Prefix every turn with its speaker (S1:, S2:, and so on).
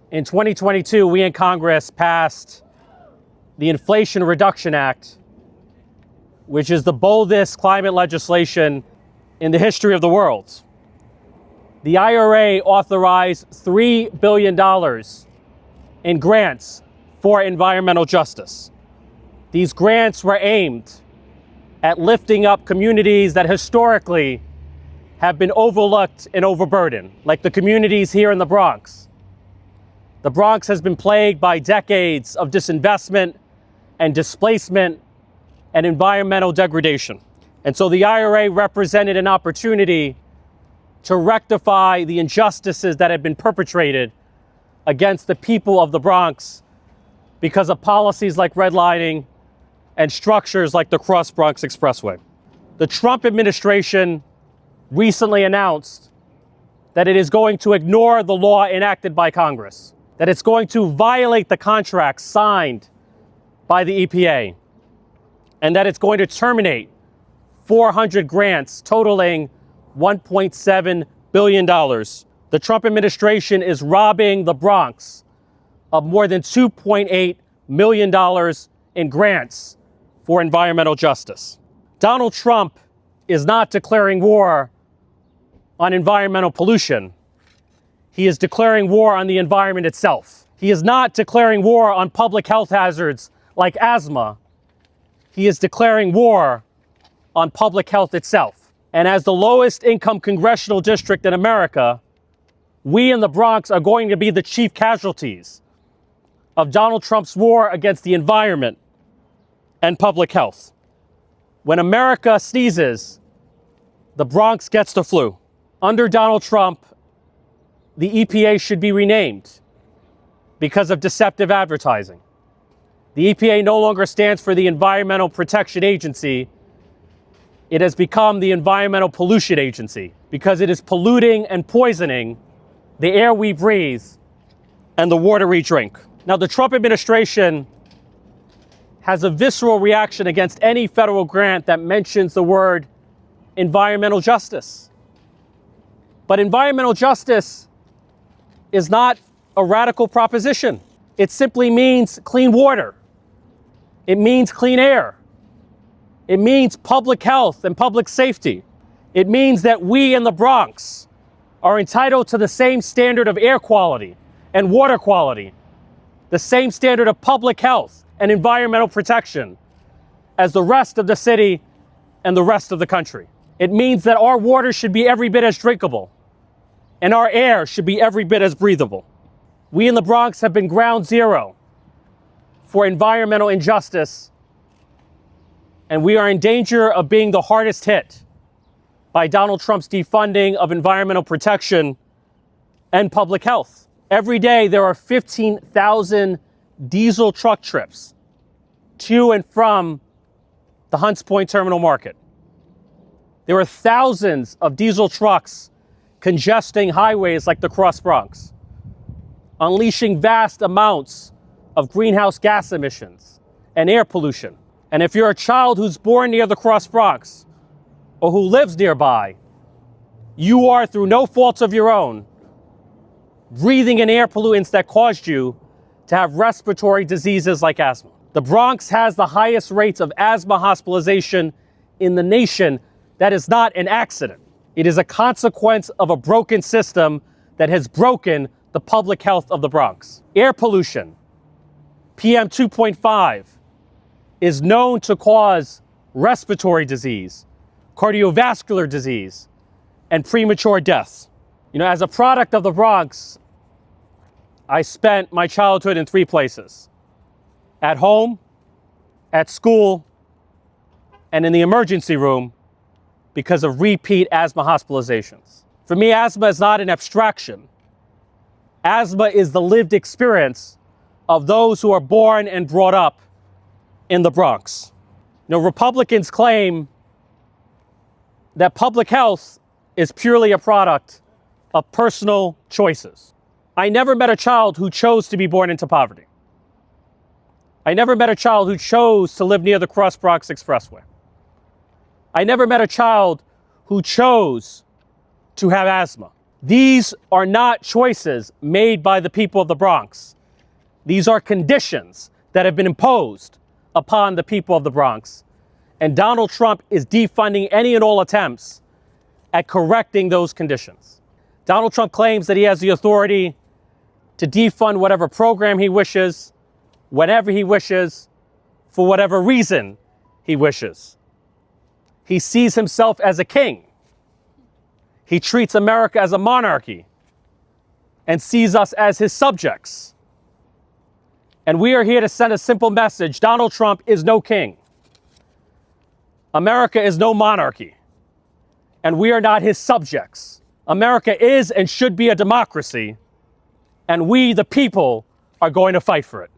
S1: In 2022, we in Congress passed the Inflation Reduction Act, which is the boldest climate legislation in the history of the world. The IRA authorized $3 billion in grants for environmental justice. These grants were aimed at lifting up communities that historically have been overlooked and overburdened, like the communities here in the Bronx. The Bronx has been plagued by decades of disinvestment and displacement and environmental degradation. And so the IRA represented an opportunity to rectify the injustices that had been perpetrated against the people of the Bronx because of policies like redlining and structures like the Cross Bronx Expressway. The Trump administration recently announced that it is going to ignore the law enacted by Congress, that it's going to violate the contracts signed by the EPA, and that it's going to terminate 400 grants totaling $1.7 billion. The Trump administration is robbing the Bronx of more than $2.8 million in grants for environmental justice. Donald Trump is not declaring war on environmental pollution. He is declaring war on the environment itself. He is not declaring war on public health hazards like asthma. He is declaring war on public health itself. And as the lowest income congressional district in America, we in the Bronx are going to be the chief casualties of Donald Trump's war against the environment and public health. When America sneezes, the Bronx gets the flu. Under Donald Trump, the EPA should be renamed because of deceptive advertising. The EPA no longer stands for the Environmental Protection Agency. It has become the Environmental Pollution Agency because it is polluting and poisoning the air we breathe and the water we drink. Now, the Trump administration has a visceral reaction against any federal grant that mentions the word environmental justice. But environmental justice is not a radical proposition. It simply means clean water. It means clean air. It means public health and public safety. It means that we in the Bronx are entitled to the same standard of air quality and water quality, the same standard of public health and environmental protection as the rest of the city and the rest of the country. It means that our water should be every bit as drinkable and our air should be every bit as breathable. We in the Bronx have been ground zero for environmental injustice, and we are in danger of being the hardest hit by Donald Trump's defunding of environmental protection and public health. Every day, there are 15,000 diesel truck trips to and from the Hunts Point Terminal Market. There are thousands of diesel trucks congesting highways like the Cross Bronx, unleashing vast amounts of greenhouse gas emissions and air pollution. And if you're a child who's born near the Cross Bronx or who lives nearby, you are, through no fault of your own, breathing in air pollutants that caused you to have respiratory diseases like asthma. The Bronx has the highest rates of asthma hospitalization in the nation. That is not an accident. It is a consequence of a broken system that has broken the public health of the Bronx. Air pollution, PM 2.5, is known to cause respiratory disease, cardiovascular disease, and premature death. You know, as a product of the Bronx, I spent my childhood in 3 places: at home, at school, and in the emergency room because of repeat asthma hospitalizations. For me, asthma is not an abstraction. Asthma is the lived experience of those who are born and brought up in the Bronx. You know, Republicans claim that public health is purely a product of personal choices. I never met a child who chose to be born into poverty. I never met a child who chose to live near the Cross Bronx Expressway. I never met a child who chose to have asthma. These are not choices made by the people of the Bronx. These are conditions that have been imposed upon the people of the Bronx. And Donald Trump is defunding any and all attempts at correcting those conditions. Donald Trump claims that he has the authority to defund whatever program he wishes, whenever he wishes, for whatever reason he wishes. He sees himself as a king. He treats America as a monarchy and sees us as his subjects. And we are here to send a simple message. Donald Trump is no king. America is no monarchy. And we are not his subjects. America is and should be a democracy. And we, the people, are going to fight for it.